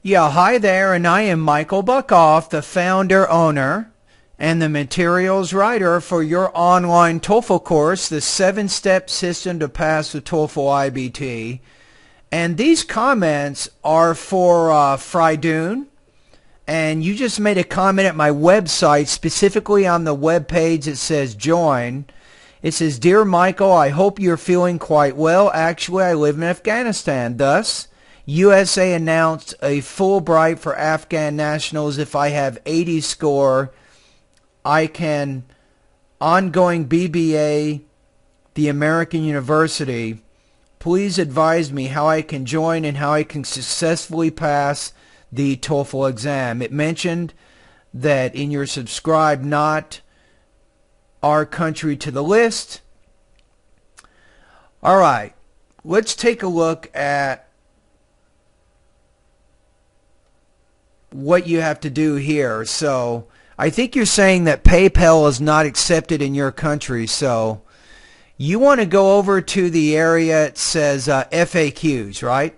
Yeah, hi there, and I am Michael Buckhoff, the founder, owner, and the materials writer for your online TOEFL course, the 7-step system to pass the TOEFL IBT. And these comments are for Frydoon, and you just made a comment at my website, specifically on the web page that says join. It says, "Dear Michael, I hope you're feeling quite well. Actually, I live in Afghanistan. Thus, USA announced a Fulbright for Afghan nationals. If I have 80 score, I can ongoing BBA the American University. Please advise me how I can join and how I can successfully pass the TOEFL exam." It mentioned that in your subscribe, not our country to the list. All right, let's take a look at what you have to do here. So I think you're saying that PayPal is not accepted in your country, so you want to go over to the area it says FAQs, right?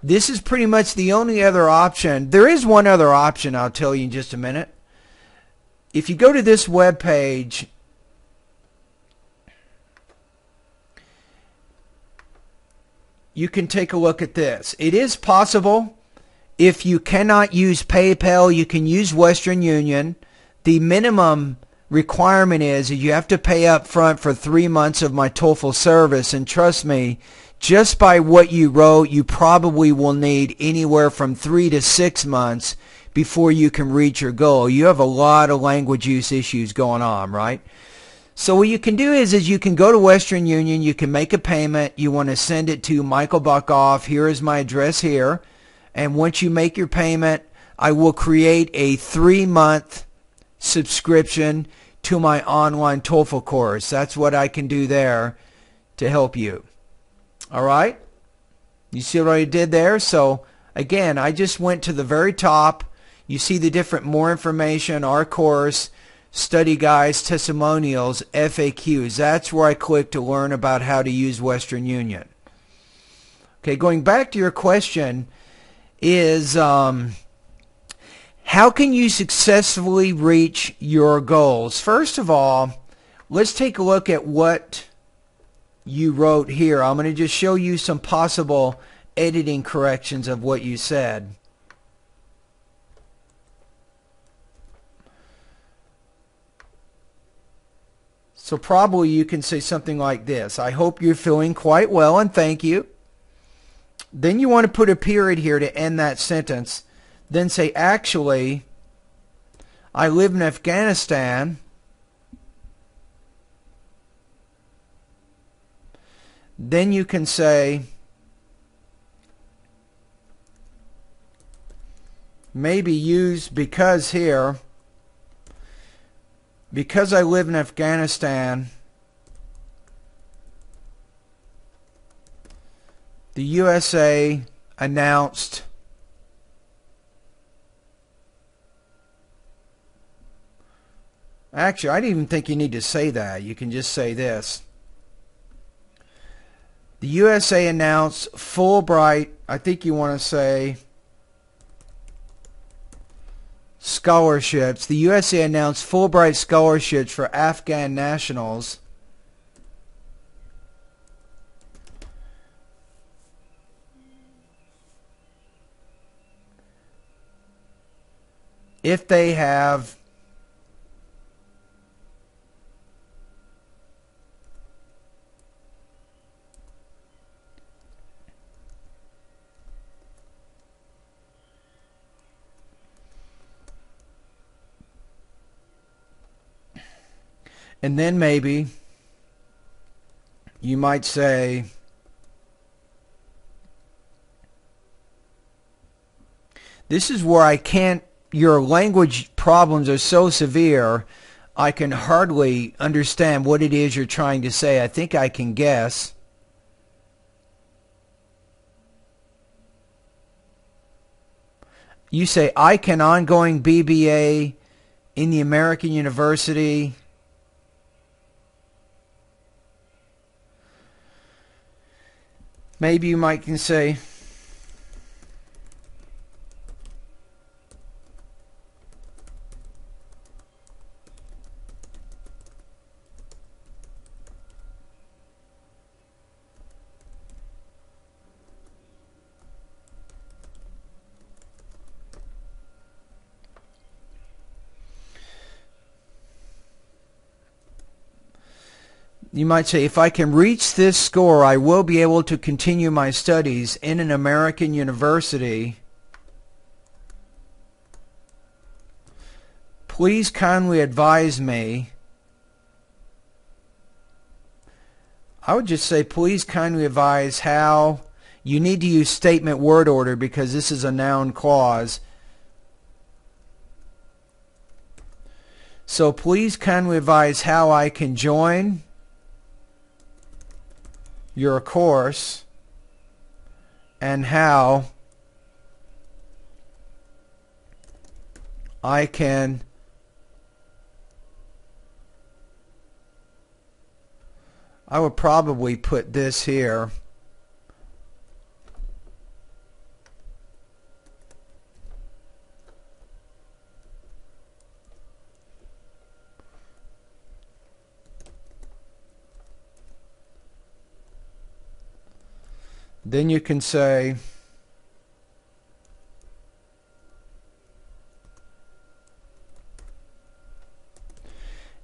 This is pretty much the only other option. There is one other option, I'll tell you in just a minute. If you go to this web page, you can take a look at this. It is possible, if you cannot use PayPal, you can use Western Union. The minimum requirement is that you have to pay up front for 3 months of my TOEFL service. And trust me, just by what you wrote, you probably will need anywhere from 3 to 6 months before you can reach your goal. You have a lot of language use issues going on, right? So what you can do is you can go to Western Union, you can make a payment, you want to send it to Michael Buckhoff. Here is my address here. And once you make your payment, I will create a 3-month subscription to my online TOEFL course. That's what I can do there to help you. All right? You see what I did there? So again, I just went to the very top. You see the different more information, our course, study guides, testimonials, FAQs. That's where I click to learn about how to use Western Union. Okay, going back to your question is how can you successfully reach your goals? First of all, let's take a look at what you wrote here. I'm going to just show you some possible editing corrections of what you said. So probably you can say something like this: I hope you're feeling quite well and thank you. Then you want to put a period here to end that sentence. Then say, actually, I live in Afghanistan. Then you can say, maybe use because here. Because I live in Afghanistan, the USA announced actually, I don't even think you need to say that. You can just say this. The USA announced Fulbright, I think you want to say scholarships. The USA announced Fulbright scholarships for Afghan nationals if they have and then maybe you might say this is where I can't, your language problems are so severe I can hardly understand what it is you're trying to say. I think I can guess. You say, I can ongoing BBA in the American University. Maybe you might can say, You might say, if I can reach this score, I will be able to continue my studies in an American university. Please kindly advise me. I would just say, please kindly advise how. You need to use statement word order because this is a noun clause. So please kindly advise how I can join your course and how I can I would probably put this here. Then you can say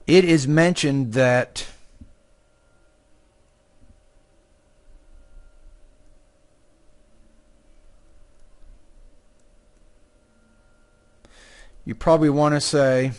it is mentioned that you probably want to say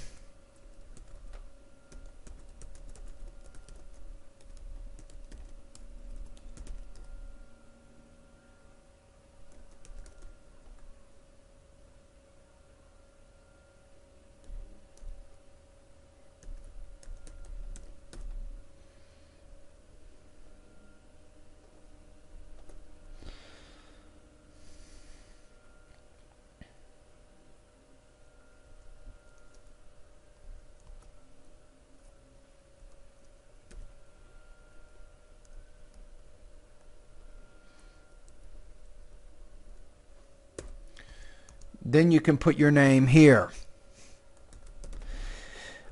then you can put your name here.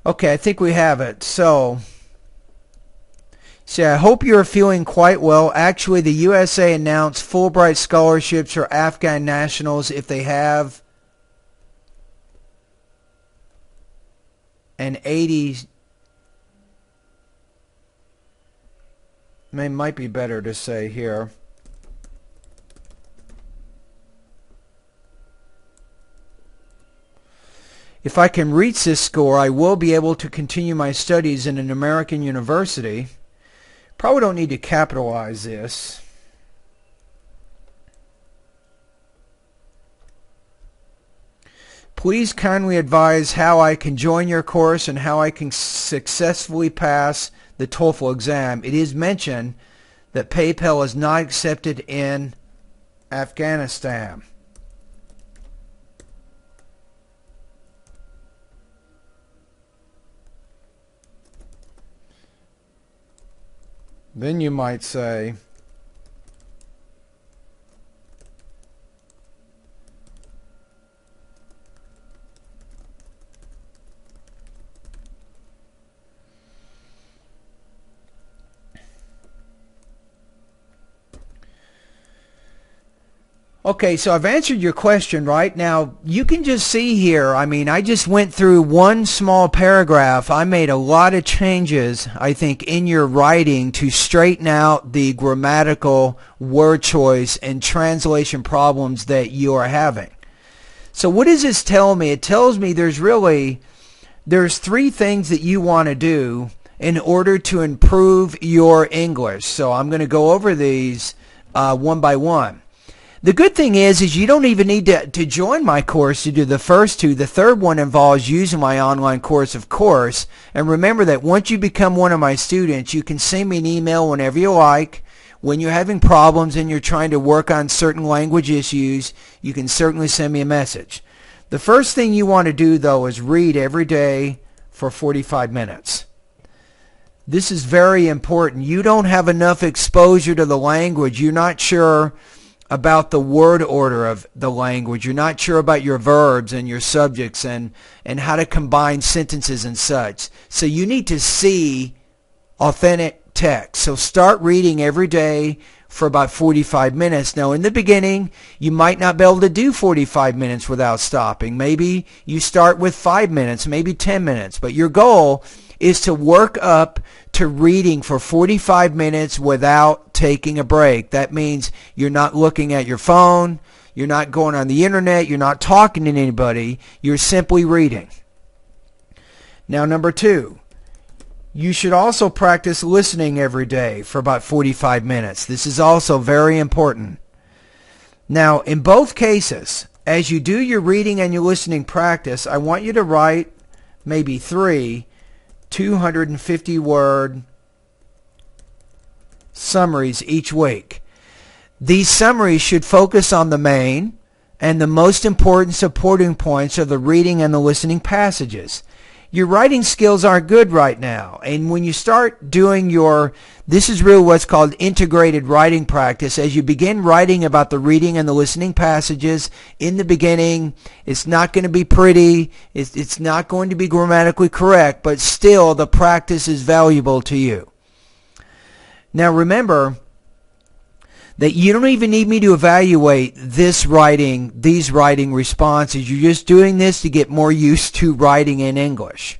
Okay, I think we have it. So, I hope you're feeling quite well. Actually, the USA announced Fulbright scholarships for Afghan nationals if they have an 80. It might be better to say here. If I can reach this score, I will be able to continue my studies in an American university. Probably don't need to capitalize this. Please kindly advise how I can join your course and how I can successfully pass the TOEFL exam. It is mentioned that PayPal is not accepted in Afghanistan. Then you might say, okay, so I've answered your question right now. You can just see here, I mean, I just went through one small paragraph. I made a lot of changes, I think, in your writing to straighten out the grammatical, word choice, and translation problems that you are having. So what does this tell me? It tells me there's three things that you want to do in order to improve your English. So I'm going to go over these one by one. The good thing is you don't even need to join my course to do the first two. The third one involves using my online course, of course. And remember that once you become one of my students, you can send me an email whenever you like. When you're having problems and you're trying to work on certain language issues, you can certainly send me a message. The first thing you want to do, though, is read every day for 45 minutes. This is very important. You don't have enough exposure to the language. You're not sure about the word order of the language. You're not sure about your verbs and your subjects and how to combine sentences and such. So you need to see authentic text. So start reading every day for about 45 minutes. Now in the beginning, you might not be able to do 45 minutes without stopping. Maybe you start with 5 minutes, maybe 10 minutes. But your goal is to work up to reading for 45 minutes without taking a break. That means you're not looking at your phone, you're not going on the internet, you're not talking to anybody, you're simply reading. Now, number 2, you should also practice listening every day for about 45 minutes. This is also very important. Now, in both cases, as you do your reading and your listening practice, I want you to write maybe 3 250-word summaries each week. These summaries should focus on the main and the most important supporting points of the reading and the listening passages. Your writing skills aren't good right now, and when you start doing this is really what's called integrated writing practice. As you begin writing about the reading and the listening passages, in the beginning, it's not going to be pretty, it's not going to be grammatically correct, but still the practice is valuable to you. Now remember that you don't even need me to evaluate these writing responses. You're just doing this to get more used to writing in English.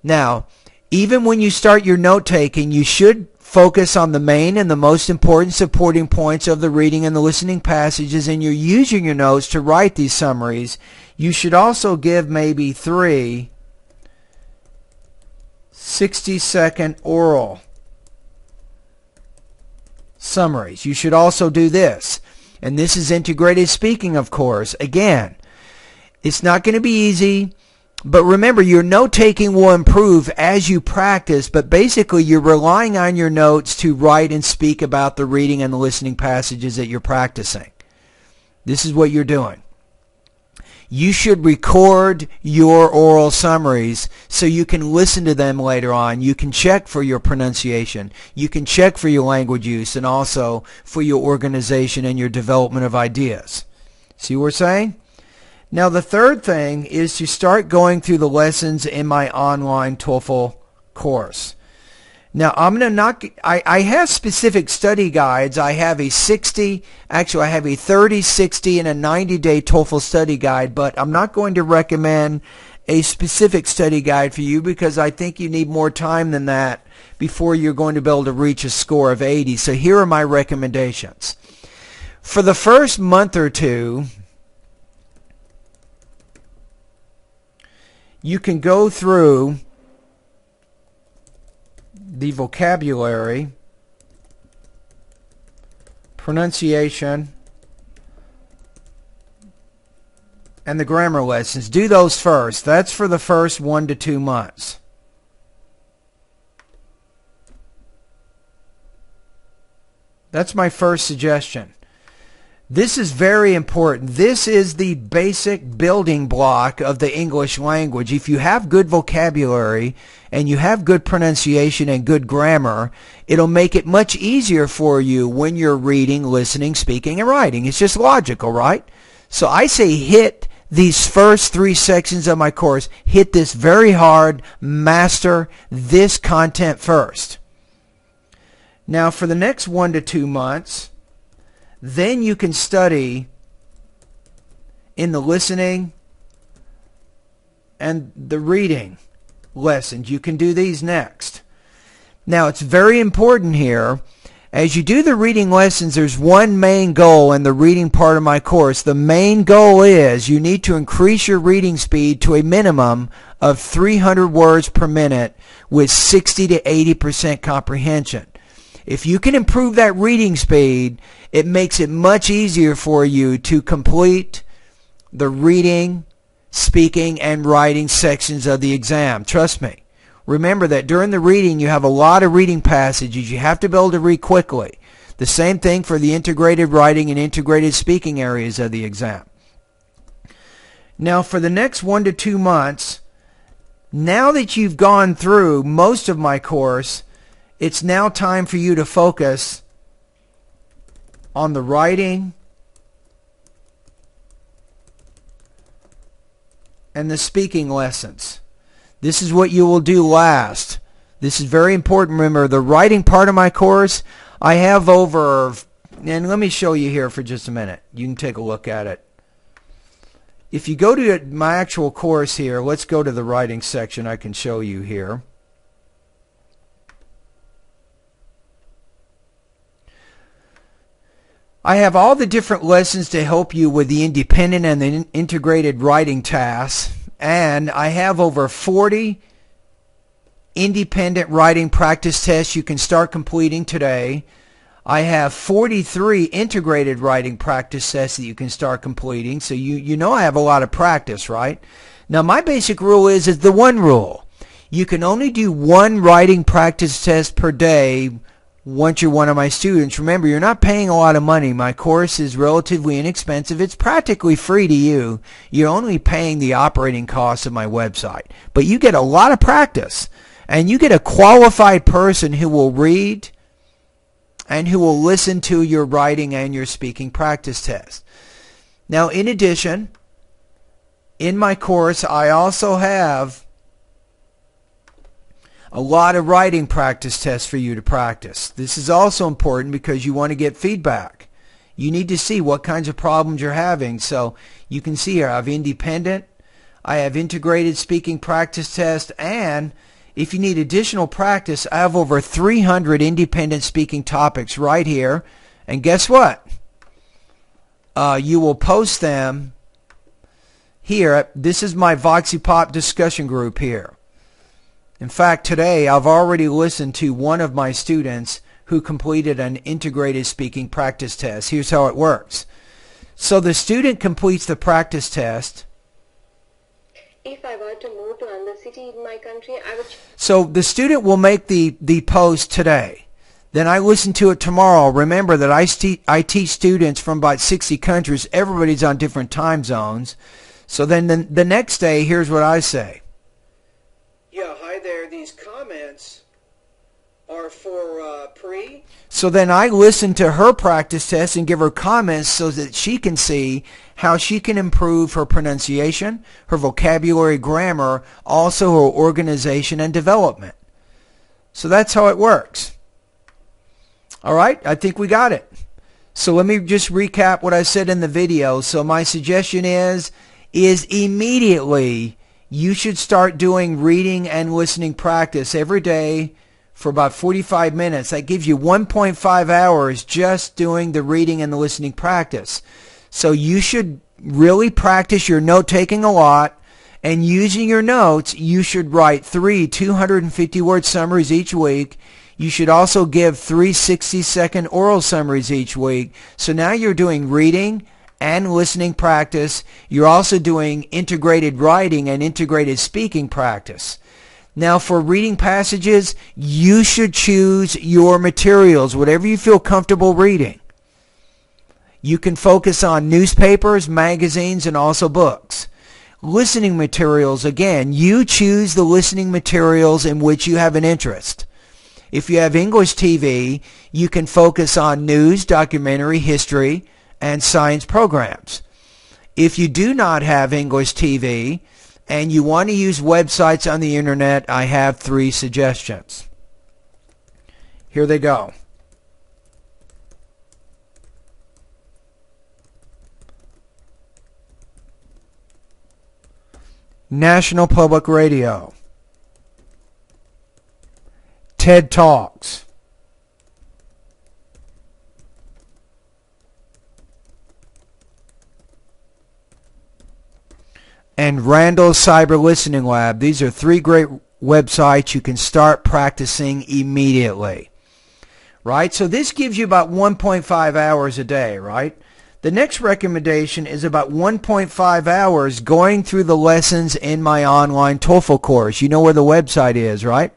Now, even when you start your note-taking, you should focus on the main and the most important supporting points of the reading and the listening passages, and you're using your notes to write these summaries. You should also give maybe 3 60-second oral summaries. You should also do this, and this is integrated speaking, of course. Again, it's not going to be easy, but remember, your note-taking will improve as you practice, but basically you're relying on your notes to write and speak about the reading and the listening passages that you're practicing. This is what you're doing. You should record your oral summaries so you can listen to them later on. You can check for your pronunciation. You can check for your language use and also for your organization and your development of ideas. See what we're saying? Now, the third thing is to start going through the lessons in my online TOEFL course. Now, I have specific study guides. I have a 30, 60, and a 90-day TOEFL study guide, but I'm not going to recommend a specific study guide for you because I think you need more time than that before you're going to be able to reach a score of 80. So here are my recommendations. For the first month or two, you can go through the vocabulary, pronunciation, and the grammar lessons. Do those first. That's for the first 1 to 2 months. That's my first suggestion. This is very important. This is the basic building block of the English language. If you have good vocabulary and you have good pronunciation and good grammar, it'll make it much easier for you when you're reading, listening, speaking, and writing. It's just logical, right? So I say hit these first 3 sections of my course. Hit this very hard. Master this content first. Now for the next 1 to 2 months, then you can study in the listening and the reading lessons. You can do these next. Now, it's very important here. As you do the reading lessons, there's one main goal in the reading part of my course. The main goal is you need to increase your reading speed to a minimum of 300 words per minute with 60 to 80% comprehension. If you can improve that reading speed, it makes it much easier for you to complete the reading, speaking, and writing sections of the exam. Trust me. Remember that during the reading, you have a lot of reading passages. You have to be able to read quickly. The same thing for the integrated writing and integrated speaking areas of the exam. Now, for the next 1 to 2 months, now that you've gone through most of my course, it's now time for you to focus on the writing and the speaking lessons. This is what you will do last. This is very important. Remember, the writing part of my course, I have over, and let me show you here for just a minute. You can take a look at it. if you go to my actual course here, let's go to the writing section. I can show you here. I have all the different lessons to help you with the independent and the integrated writing tasks, and I have over 40 independent writing practice tests you can start completing today. I have 43 integrated writing practice tests that you can start completing, so you know I have a lot of practice, right? Now my basic rule is the one rule. You can only do one writing practice test per day once you're one of my students. Remember, you're not paying a lot of money. My course is relatively inexpensive. It's practically free to you. You're only paying the operating costs of my website. But you get a lot of practice, and you get a qualified person who will read and who will listen to your writing and your speaking practice test. Now, in addition, in my course, I also have a lot of writing practice tests for you to practice. This is also important because you want to get feedback. You need to see what kinds of problems you're having. So you can see here I have independent, I have integrated speaking practice test, and if you need additional practice, I have over 300 independent speaking topics right here. And guess what? You will post them here. This is my Voxy Pop discussion group here. In fact, today I've already listened to one of my students who completed an integrated speaking practice test. Here's how it works. So the student completes the practice test. If I were to move to another city in my country, I would... So the student will make the post today. Then I listen to it tomorrow. Remember that I teach students from about 60 countries. Everybody's on different time zones. So then the next day, here's what I say. Yeah, hi there. These comments are for Pre. So then I listen to her practice test and give her comments so that she can see how she can improve her pronunciation, her vocabulary, grammar, also her organization and development. So that's how it works. All right, I think we got it. So let me just recap what I said in the video. So my suggestion is immediately you should start doing reading and listening practice every day for about 45 minutes. That gives you 1.5 hours just doing the reading and the listening practice. So you should really practice your note-taking a lot, and using your notes, you should write 3 250-word summaries each week. You should also give 3 60-second oral summaries each week. So now you're doing reading and listening practice. You're also doing integrated writing and integrated speaking practice. Now for reading passages, you should choose your materials, whatever you feel comfortable reading. You can focus on newspapers, magazines, and also books. Listening materials, again, you choose the listening materials in which you have an interest. If you have English TV, you can focus on news, documentary, history, and science programs. If you do not have English TV and you want to use websites on the internet, I have 3 suggestions. Here they go. National Public Radio, TED Talks, and Randall's Cyber Listening Lab. These are 3 great websites you can start practicing immediately. Right? So this gives you about 1.5 hours a day, right? The next recommendation is about 1.5 hours going through the lessons in my online TOEFL course. You know where the website is, right?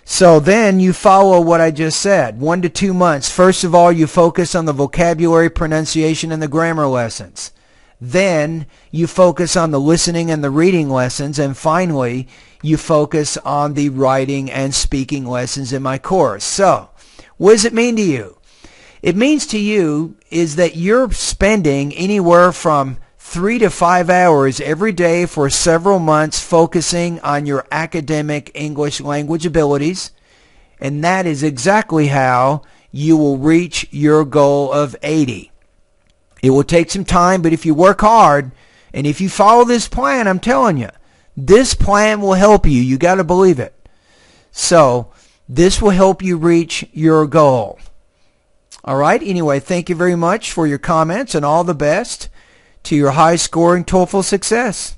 So then you follow what I just said, 1 to 2 months. First of all, you focus on the vocabulary, pronunciation, and the grammar lessons. Then you focus on the listening and the reading lessons. And finally, you focus on the writing and speaking lessons in my course. So what does it mean to you? It means to you is that you're spending anywhere from 3 to 5 hours every day for several months focusing on your academic English language abilities, and that is exactly how you will reach your goal of 80. It will take some time, but if you work hard And if you follow this plan, I'm telling you, this plan will help you. You got to believe it. So this will help you reach your goal. All right. Anyway, thank you very much for your comments, and all the best to your high-scoring TOEFL success.